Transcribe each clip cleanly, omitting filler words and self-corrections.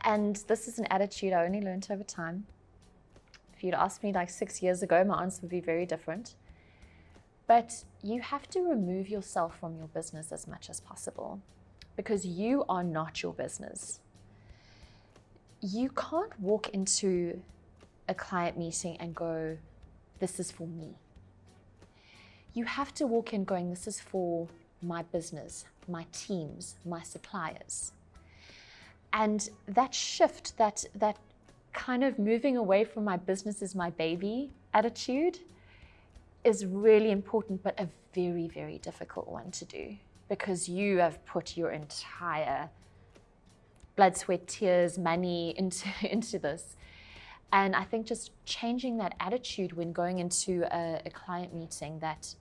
And this is an attitude I only learned over time. If you'd asked me like 6 years ago, my answer would be very different. But you have to remove yourself from your business as much as possible, because you are not your business. You can't walk into a client meeting and go, this is for me. You have to walk in going, this is for my business, my teams, my suppliers. And that shift, that kind of moving away from my business is my baby attitude is really important, but a very, very difficult one to do, because you have put your entire blood, sweat, tears, money into this. And I think just changing that attitude when going into a client meeting, that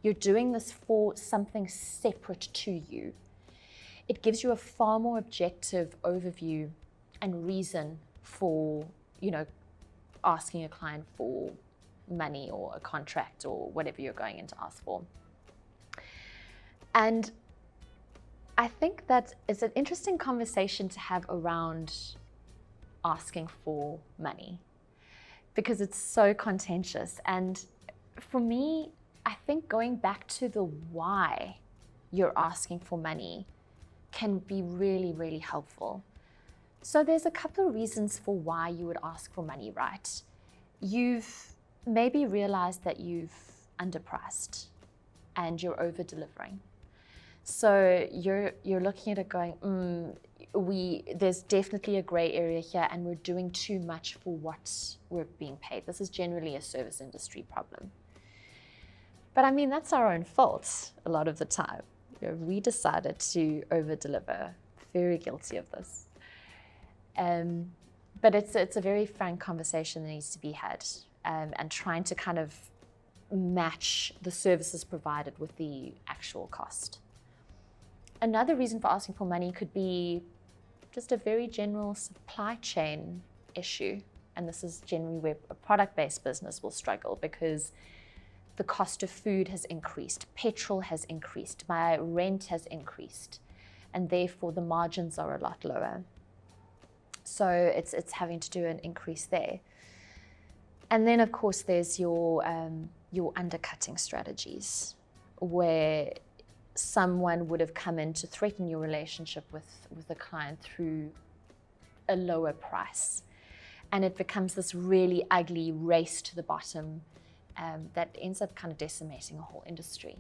you're doing this for something separate to you. It gives you a far more objective overview and reason for, asking a client for money or a contract or whatever you're going in to ask for. And I think that it's an interesting conversation to have around asking for money, because it's so contentious. And for me, I think going back to the why you're asking for money can be really, really helpful. So there's a couple of reasons for why you would ask for money, right? You've maybe realized that you've underpriced and you're over delivering. So you're looking at it going, there's definitely a gray area here and we're doing too much for what we're being paid. This is generally a service industry problem. But I mean, that's our own fault a lot of the time. We decided to over deliver. Very guilty of this. But it's a very frank conversation that needs to be had, and trying to kind of match the services provided with the actual cost. Another reason for asking for money could be just a very general supply chain issue. And this is generally where a product-based business will struggle, because the cost of food has increased, petrol has increased, my rent has increased, and therefore the margins are a lot lower. So it's having to do an increase there. And then of course there's your undercutting strategies, where someone would have come in to threaten your relationship with a client through a lower price. And it becomes this really ugly race to the bottom that ends up kind of decimating a whole industry.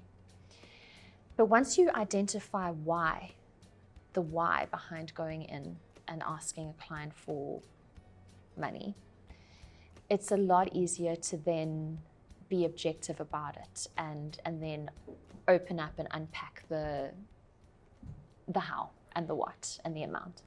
But once you identify the why behind going in and asking a client for money, it's a lot easier to then be objective about it and then open up and unpack the how and the what and the amount.